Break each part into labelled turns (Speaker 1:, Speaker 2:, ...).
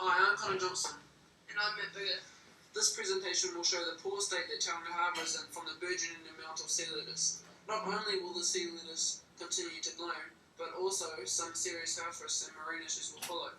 Speaker 1: Hi, I'm Connor Johnson.
Speaker 2: And I'm Matt Bigger.
Speaker 1: This presentation will show the poor state that Tauranga Harbour is in from the burgeoning amount of sea lettuce. Not only will the sea lettuce continue to bloom, but also some serious health risks and marine issues will follow.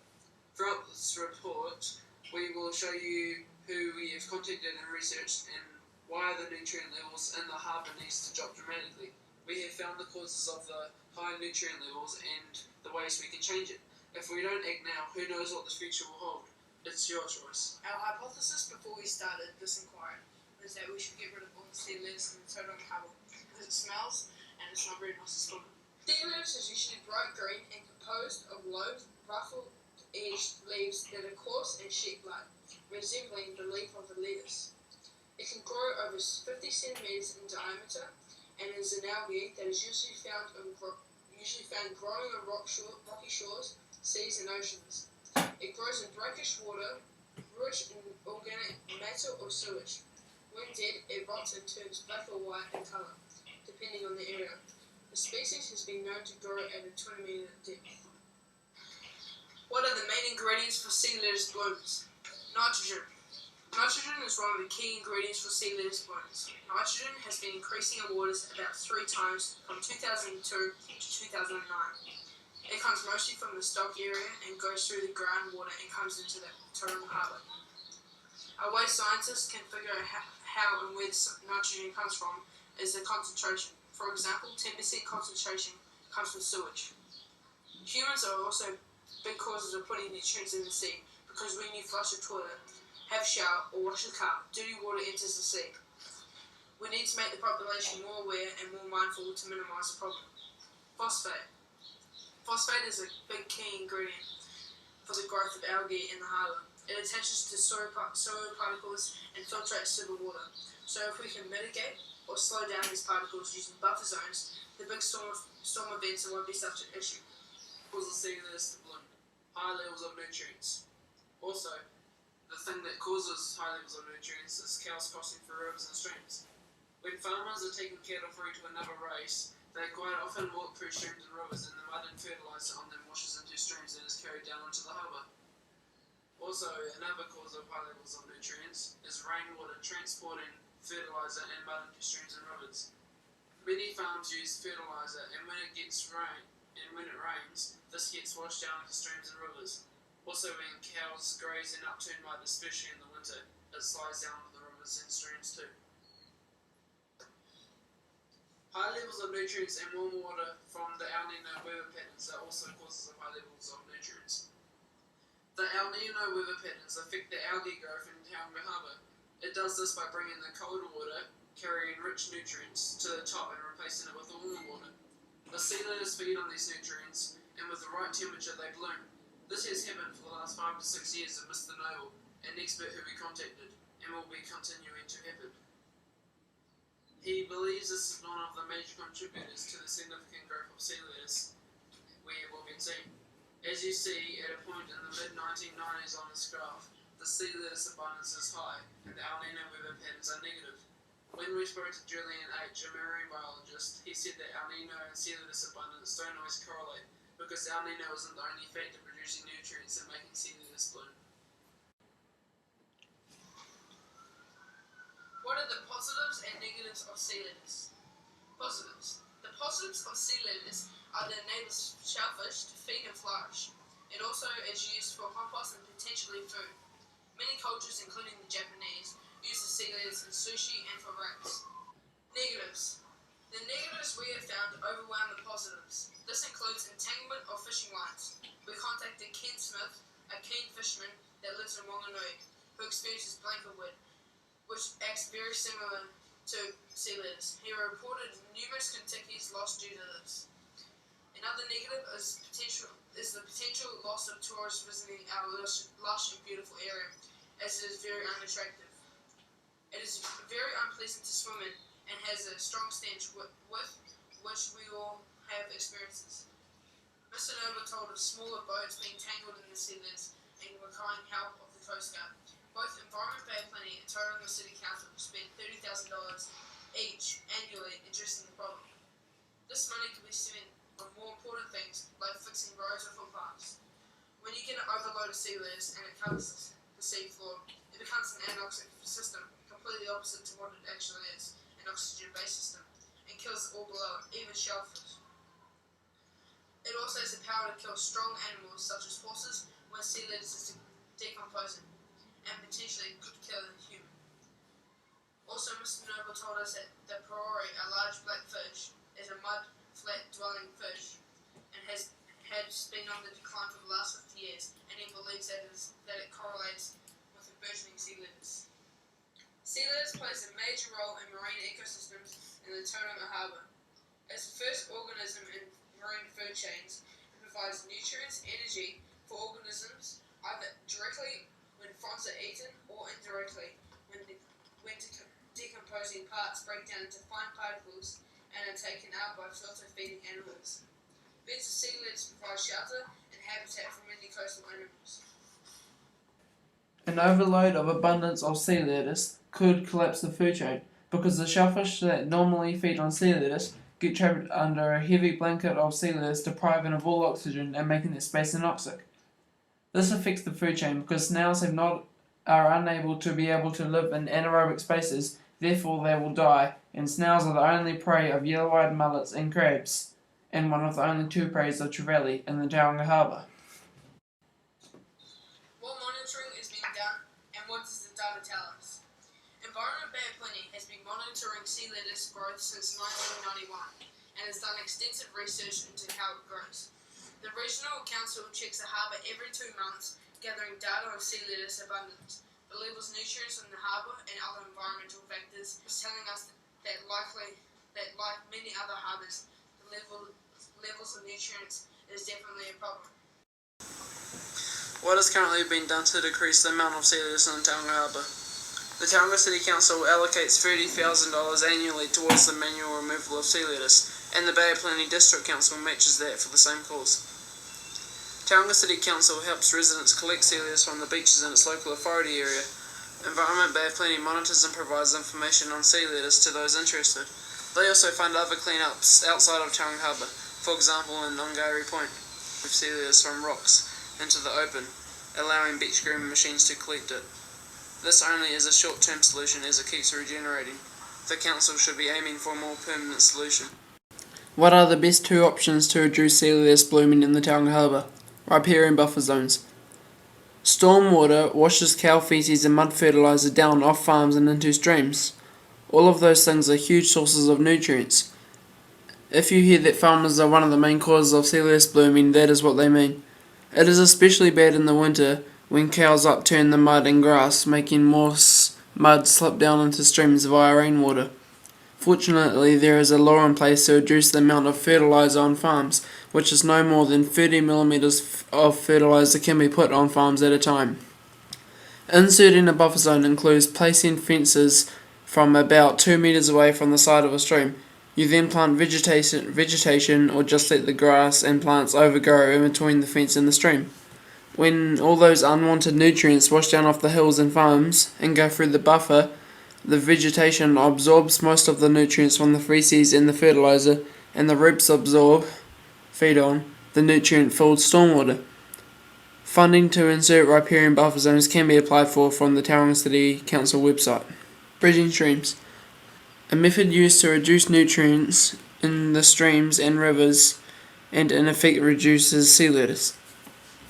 Speaker 1: Throughout this report, we will show you who we have contacted and researched and why the nutrient levels in the harbour needs to drop dramatically. We have found the causes of the high nutrient levels and the ways we can change it. If we don't act now, who knows what the future will hold? It's your choice.
Speaker 2: Our hypothesis before we started this inquiry was that we should get rid of all the sea lettuce in the Tauranga Harbour because it smells and it's not very nice to swim. Sea lettuce is usually bright green and composed of low, ruffled-edged leaves that are coarse and sheep-like, resembling the leaf of a lettuce. It can grow over 50 centimeters in diameter and is an algae that is usually found growing on rocky shores, seas and oceans. It grows in brackish water, rich in organic matter or sewage. When dead, it rots and turns black or white in colour, depending on the area. The species has been known to grow at a 20-metre depth. What are the main ingredients for sea lettuce blooms? Nitrogen. Nitrogen is one of the key ingredients for sea lettuce blooms. Nitrogen has been increasing in waters about 3 times from 2002 to 2009. It comes mostly from the stock area and goes through the groundwater and comes into the Tauranga Harbour. A way scientists can figure out how and where the nitrogen comes from is the concentration. For example, 10% concentration comes from sewage. Humans are also big causes of putting nutrients in the sea because when you flush a toilet, have a shower or wash a car, dirty water enters the sea. We need to make the population more aware and more mindful to minimise the problem. Phosphate. Phosphate is a big key ingredient for the growth of algae in the harbour. It attaches to soil particles and filtrates to the water. So if we can mitigate or slow down these particles using buffer zones, the big storm events won't be such an issue.
Speaker 1: Causes sea lettuce to bloom. High levels of nutrients. Also, the thing that causes high levels of nutrients is cows crossing through rivers and streams. When farmers are taking cattle through to another race, they quite often walk through streams and rivers, and the mud and fertiliser on them washes into streams and is carried down into the harbour. Also, another cause of high levels of nutrients is rainwater transporting fertiliser and mud into streams and rivers. Many farms use fertiliser, and when it rains, this gets washed down into streams and rivers. Also, when cows graze in upturned mud, especially in the winter, it slides down to the rivers and streams too. High levels of nutrients and warm water from the El Nino weather patterns are also causes of high levels of nutrients. The El Nino weather patterns affect the algae growth in Tauranga Harbour. It does this by bringing the cold water, carrying rich nutrients, to the top and replacing it with the warm water. The sea lettuce feed on these nutrients, and with the right temperature they bloom. This has happened for the last 5 to 6 years of Mr. Noble, an expert who we contacted, and will be continuing to happen. He believes this is one of the major contributors to the significant growth of sea lettuce we have all been seeing. As you see at a point in the mid-1990s on this graph, the sea lettuce abundance is high and the El Nino weather patterns are negative. When we spoke to Julian H., a marine biologist, he said that El Nino and sea lettuce abundance don't always correlate because El Nino isn't the only factor producing nutrients and making sea lettuce bloom.
Speaker 2: What are the positives and negatives of sea lettuce? Positives. The positives of sea lettuce are that it enables shellfish to feed and flourish. It also is used for compost and potentially food. Many cultures, including the Japanese, use the sea lettuce in sushi and for wraps. Negatives. The negatives we have found overwhelm the positives. This includes entanglement of fishing lines. We contacted Ken Smith, a keen fisherman that lives in Wanganui, who experiences blanket weed, which acts very similar to sea lettuce. He reported numerous Kentuckys lost due to this. Another negative is the potential loss of tourists visiting our lush and beautiful area, as it is very unattractive. It is very unpleasant to swim in and has a strong stench with which we all have experiences. Mr. Noble told of smaller boats being tangled in the sea lettuce and requiring help of the Coast Guard. Both Environment Bay Planning and Tauranga City Council spend $30,000 each annually addressing the problem. This money could be spent on more important things like fixing roads or footpaths. When you get an overload overload of sea layers and it covers the sea floor, it becomes an anoxic system, completely opposite to what it actually is, an oxygen-based system, and kills all below it, even shellfish. It also has the power to kill strong animals such as horses when sea lettuce is decomposing, and potentially could kill a human. Also, Mr. Noble told us that the Perori, a large black fish, is a mud, flat-dwelling fish, and has been on the decline for the last 50 years, and he believes that it correlates with the burgeoning sea lettuce. Sea lettuce plays a major role in marine ecosystems in the Tauranga Harbour. As the first organism in marine food chains, it provides nutrients and energy for organisms either directly when fronds are eaten or indirectly when decomposing parts break down into fine particles and are taken out by filter-feeding animals. Beds of sea lettuce provide shelter and habitat for many coastal animals.
Speaker 3: An overload of abundance of sea lettuce could collapse the food chain because the shellfish that normally feed on sea lettuce get trapped under a heavy blanket of sea lettuce, depriving of all oxygen and making their space anoxic. This affects the food chain because snails are unable to live in anaerobic spaces, therefore they will die, and snails are the only prey of yellow-eyed mullets and crabs, and one of the only two preys of trevally in the Tauranga Harbour.
Speaker 2: What monitoring is being done, and what does the data tell us? Environment Bay of Plenty has been monitoring sea lettuce growth since 1991 and has done extensive research into how it grows. The Regional Council checks the harbour every 2 months, gathering data on sea lettuce abundance, the levels of nutrients in the harbour and other environmental factors, telling us that like many other harbours, the levels of nutrients is definitely a problem.
Speaker 1: What is currently being done to decrease the amount of sea lettuce in the Tauranga Harbour? The Tauranga City Council allocates $30,000 annually towards the manual removal of sea lettuce, and the Bay of Plenty District Council matches that for the same cause. Tauranga City Council helps residents collect sea lettuce from the beaches in its local authority area. Environment Bay of Plenty monitors and provides information on sea lettuce to those interested. They also fund other cleanups outside of Tauranga Harbour, for example in Ngari Point, with sea lettuce from rocks into the open, allowing beach grooming machines to collect it. This only is a short-term solution as it keeps regenerating. The council should be aiming for a more permanent solution.
Speaker 3: What are the best two options to reduce sea lettuce blooming in the Tauranga Harbour? Riparian buffer zones. Stormwater washes cow feces and mud fertiliser down off farms and into streams. All of those things are huge sources of nutrients. If you hear that farmers are one of the main causes of sea lettuce blooming, that is what they mean. It is especially bad in the winter when cows upturn the mud and grass, making more mud slip down into streams via rainwater. Fortunately, there is a law in place to reduce the amount of fertiliser on farms, which is no more than 30 millimetres of fertiliser can be put on farms at a time. Inserting a buffer zone includes placing fences from about 2 metres away from the side of a stream. You then plant vegetation or just let the grass and plants overgrow in between the fence and the stream. When all those unwanted nutrients wash down off the hills and farms and go through the buffer, the vegetation absorbs most of the nutrients from the feces and the fertiliser, and the roots feed on, the nutrient-filled stormwater. Funding to insert riparian buffer zones can be applied for from the Tauranga City Council website. Bridging streams. A method used to reduce nutrients in the streams and rivers and in effect reduces sea lettuce.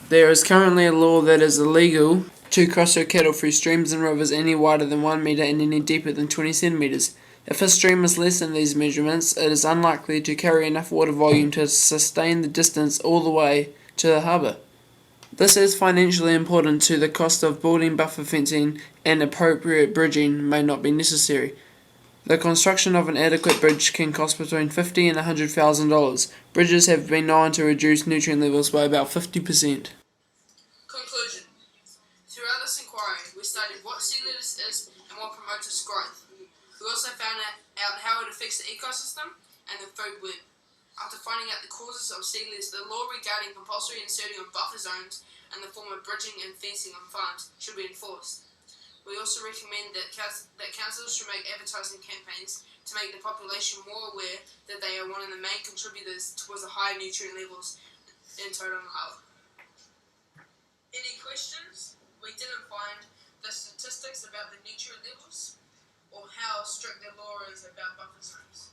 Speaker 3: There is currently a law that is illegal to cross your cattle through streams and rivers any wider than 1 metre and any deeper than 20 centimetres. If a stream is less than these measurements, it is unlikely to carry enough water volume to sustain the distance all the way to the harbour. This is financially important to the cost of building buffer fencing, and appropriate bridging may not be necessary. The construction of an adequate bridge can cost between $50,000 and $100,000. Bridges have been known to reduce nutrient levels by about 50%.
Speaker 2: Conclusion. Throughout this inquiry, we studied what sea lettuce is and what promotes its growth. We also found out how it affects the ecosystem and the food web. After finding out the causes of sea lettuce, the law regarding compulsory inserting of buffer zones and the form of bridging and fencing on farms should be enforced. We also recommend that councils should make advertising campaigns to make the population more aware that they are one of the main contributors towards the high nutrient levels in Tauranga Harbour. Any questions? about the nutrient levels or how strict the law is about buffer zones?